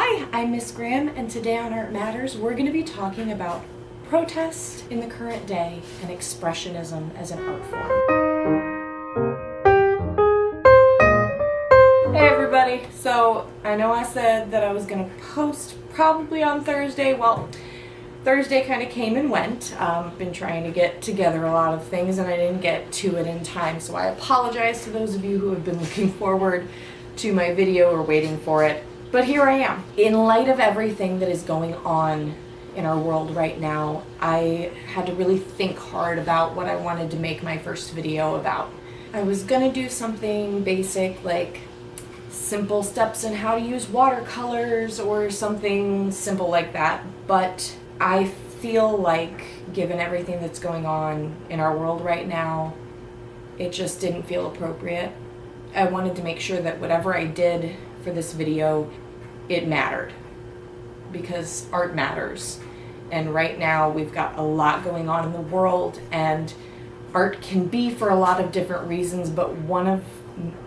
Hi, I'm Miss Graham, and today on Art Matters, we're going to be talking about protest in the current day and expressionism as an art form. Hey everybody, so I know I said that I was going to post probably on Thursday. Well, Thursday kind of came and went. Been trying to get together a lot of things and I didn't get to it in time, so I apologize to those of you who have been looking forward to my video or waiting for it. But here I am. In light of everything that is going on in our world right now, I had to really think hard about what I wanted to make my first video about. I was gonna do something basic like simple steps in how to use watercolors or something simple like that, but I feel like, given everything that's going on in our world right now, it just didn't feel appropriate. I wanted to make sure that whatever I did for this video, it mattered, because art matters. And right now we've got a lot going on in the world, and art can be for a lot of different reasons, but one of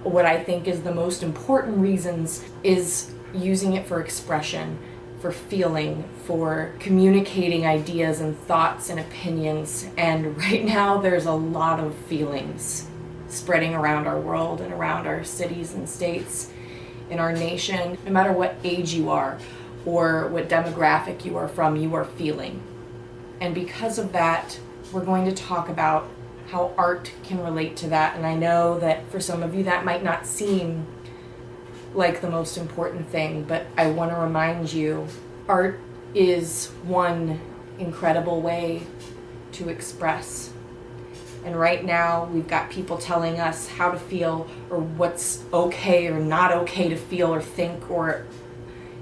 what I think is the most important reasons is using it for expression, for feeling, for communicating ideas and thoughts and opinions. And right now there's a lot of feelings spreading around our world and around our cities and states, in our nation. No matter what age you are or what demographic you are from, you are feeling. And because of that, we're going to talk about how art can relate to that. And I know that for some of you that might not seem like the most important thing, but I want to remind you, art is one incredible way to express. And right now we've got people telling us how to feel, or what's okay or not okay to feel or think or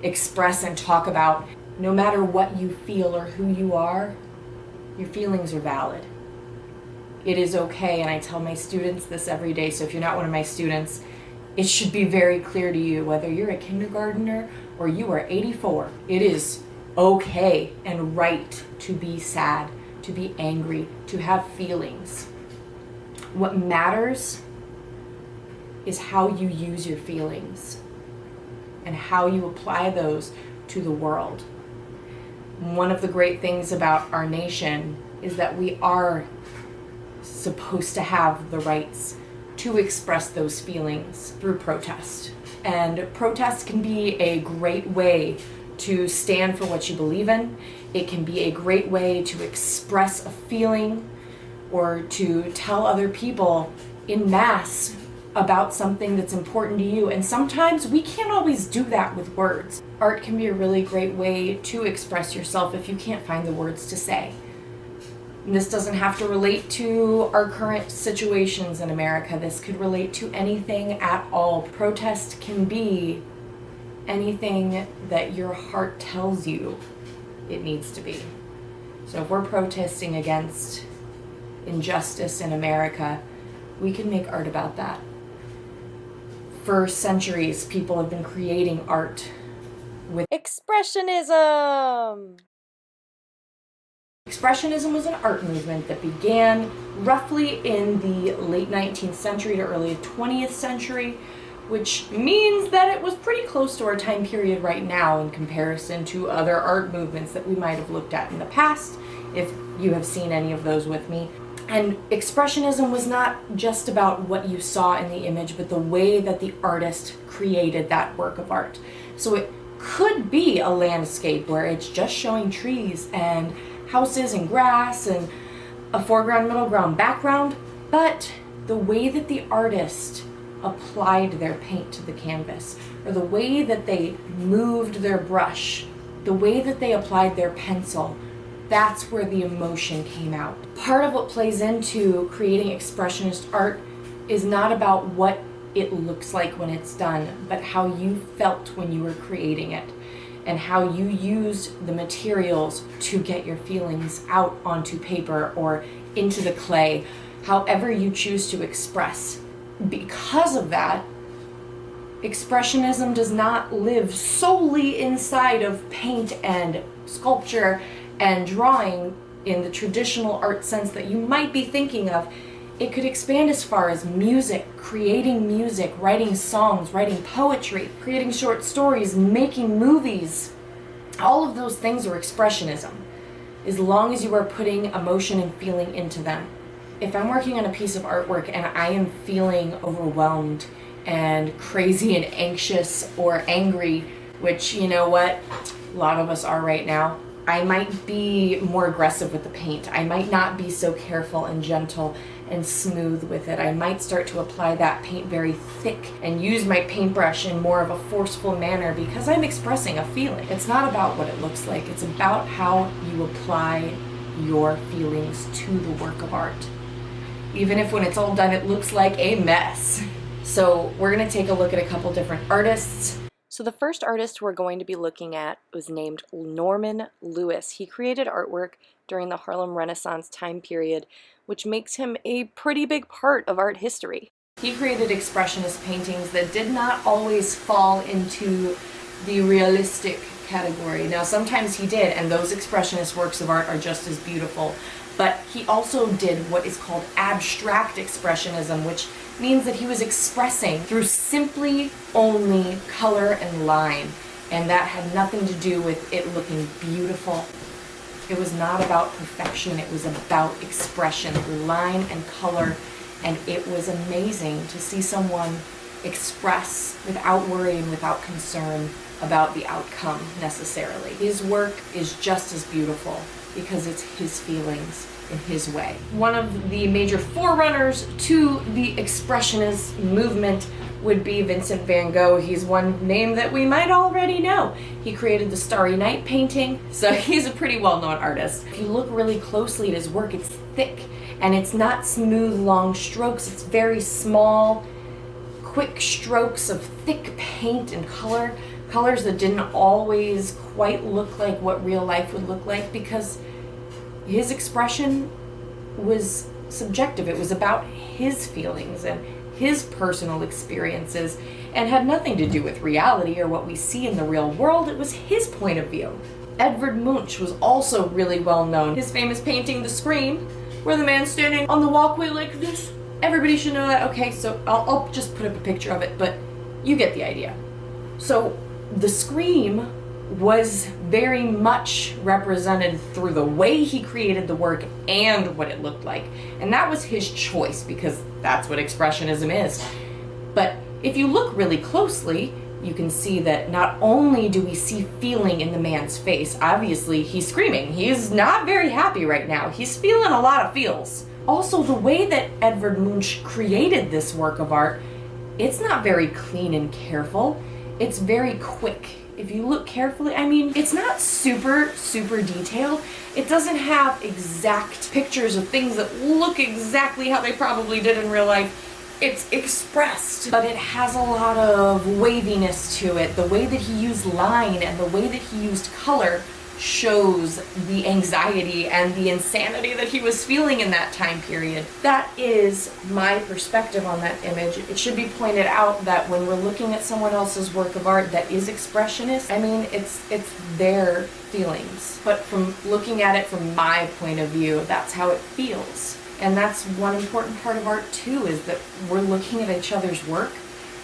express and talk about. No matter what you feel or who you are, your feelings are valid. It is okay, and I tell my students this every day, so if you're not one of my students, it should be very clear to you, whether you're a kindergartner or you are 84, it is okay and right to be sad, to be angry, to have feelings. What matters is how you use your feelings and how you apply those to the world. One of the great things about our nation is that we are supposed to have the rights to express those feelings through protest. And protest can be a great way to stand for what you believe in. It can be a great way to express a feeling or to tell other people in mass about something that's important to you. And sometimes we can't always do that with words. Art can be a really great way to express yourself if you can't find the words to say. And this doesn't have to relate to our current situations in America. This could relate to anything at all. Protest can be anything that your heart tells you it needs to be. So if we're protesting against injustice in America, we can make art about that. For centuries, people have been creating art with Expressionism! Expressionism was an art movement that began roughly in the late 19th century to early 20th century, which means that it was pretty close to our time period right now in comparison to other art movements that we might have looked at in the past, if you have seen any of those with me. And Expressionism was not just about what you saw in the image, but the way that the artist created that work of art. So it could be a landscape where it's just showing trees and houses and grass and a foreground, middle ground, background, but the way that the artist applied their paint to the canvas, or the way that they moved their brush, the way that they applied their pencil, that's where the emotion came out. Part of what plays into creating expressionist art is not about what it looks like when it's done, but how you felt when you were creating it, and how you used the materials to get your feelings out onto paper or into the clay, however you choose to express. Because of that, Expressionism does not live solely inside of paint and sculpture and drawing in the traditional art sense that you might be thinking of. it could expand as far as music, writing songs, writing poetry, creating short stories, making movies. All of those things are expressionism, as long as you are putting emotion and feeling into them. If I'm working on a piece of artwork and I am feeling overwhelmed and crazy and anxious or angry, which, you know what, a lot of us are right now, I might be more aggressive with the paint. I might not be so careful and gentle and smooth with it. I might start to apply that paint very thick and use my paintbrush in more of a forceful manner because I'm expressing a feeling. It's not about what it looks like. It's about how you apply your feelings to the work of art. Even if when it's all done, it looks like a mess. So we're gonna take a look at a couple different artists. So the first artist we're going to be looking at was named Norman Lewis. He created artwork during the Harlem Renaissance time period, which makes him a pretty big part of art history. He created expressionist paintings that did not always fall into the realistic category. Now sometimes he did, and those expressionist works of art are just as beautiful. But he also did what is called abstract expressionism, which means that he was expressing through simply only color and line. And that had nothing to do with it looking beautiful. It was not about perfection, it was about expression through line and color. And it was amazing to see someone express without worry and without concern about the outcome necessarily. His work is just as beautiful because it's his feelings in his way. One of the major forerunners to the expressionist movement would be Vincent van Gogh. He's one name that we might already know. He created the Starry Night painting, so he's a pretty well-known artist. If you look really closely at his work, it's thick, and it's not smooth, long strokes. It's very small, quick strokes of thick paint and colors that didn't always quite look like what real life would look like, because his expression was subjective. It was about his feelings and his personal experiences and had nothing to do with reality or what we see in the real world. It was his point of view. Edvard Munch was also really well known. His famous painting, The Scream, where the man's standing on the walkway like this. Everybody should know that. Okay, so I'll just put up a picture of it, but you get the idea. So The Scream was very much represented through the way he created the work and what it looked like. And that was his choice, because that's what expressionism is. But if you look really closely, you can see that not only do we see feeling in the man's face, obviously he's screaming. He's not very happy right now. He's feeling a lot of feels. Also, the way that Edvard Munch created this work of art, it's not very clean and careful. It's very quick. If you look carefully, I mean, it's not super detailed. It doesn't have exact pictures of things that look exactly how they probably did in real life. It's expressed, but it has a lot of waviness to it. The way that he used line and the way that he used color shows the anxiety and the insanity that he was feeling in that time period. That is my perspective on that image. It should be pointed out that when we're looking at someone else's work of art that is expressionist, I mean, it's their feelings. But from looking at it from my point of view, that's how it feels. And that's one important part of art too, is that we're looking at each other's work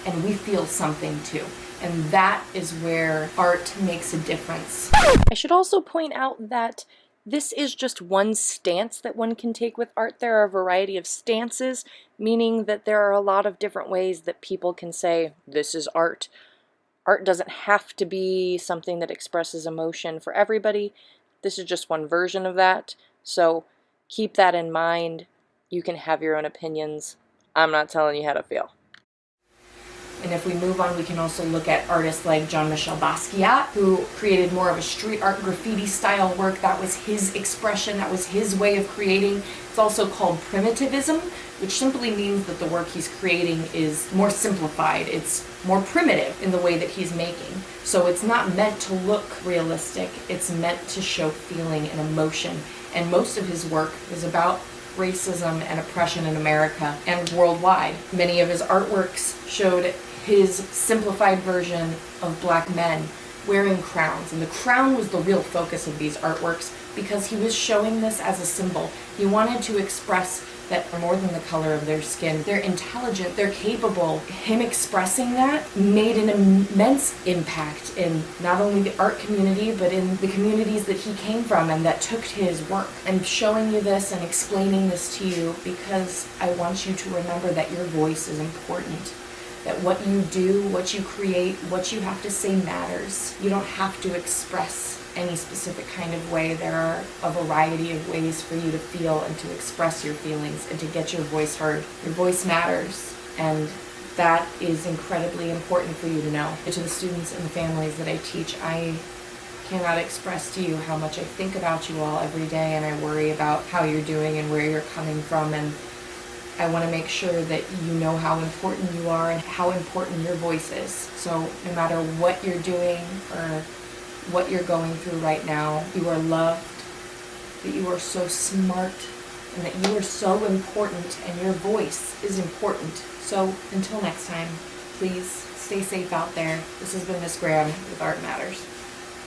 and we feel something too. And that is where art makes a difference. I should also point out that this is just one stance that one can take with art. There are a variety of stances, meaning that there are a lot of different ways that people can say, this is art. Art doesn't have to be something that expresses emotion for everybody. This is just one version of that. So keep that in mind. You can have your own opinions. I'm not telling you how to feel. And if we move on, we can also look at artists like Jean-Michel Basquiat, who created more of a street art graffiti style work. That was his expression, that was his way of creating. It's also called Primitivism, which simply means that the work he's creating is more simplified. It's more primitive in the way that he's making. So it's not meant to look realistic, it's meant to show feeling and emotion. And most of his work is about racism and oppression in America and worldwide. Many of his artworks showed his simplified version of black men wearing crowns, and the crown was the real focus of these artworks because he was showing this as a symbol. He wanted to express that more than the color of their skin, they're intelligent, they're capable. Him expressing that made an immense impact in not only the art community, but in the communities that he came from and that took his work. I'm showing you this and explaining this to you because I want you to remember that your voice is important. That what you do, what you create, what you have to say matters. You don't have to express any specific kind of way. There are a variety of ways for you to feel and to express your feelings and to get your voice heard. Your voice matters, and that is incredibly important for you to know. To the students and the families that I teach, I cannot express to you how much I think about you all every day, and I worry about how you're doing and where you're coming from, and I want to make sure that you know how important you are and how important your voice is. So no matter what you're doing or what you're going through right now, you are loved, that you are so smart, and that you are so important, and your voice is important. So until next time, please stay safe out there. This has been Miss Graham with Art Matters.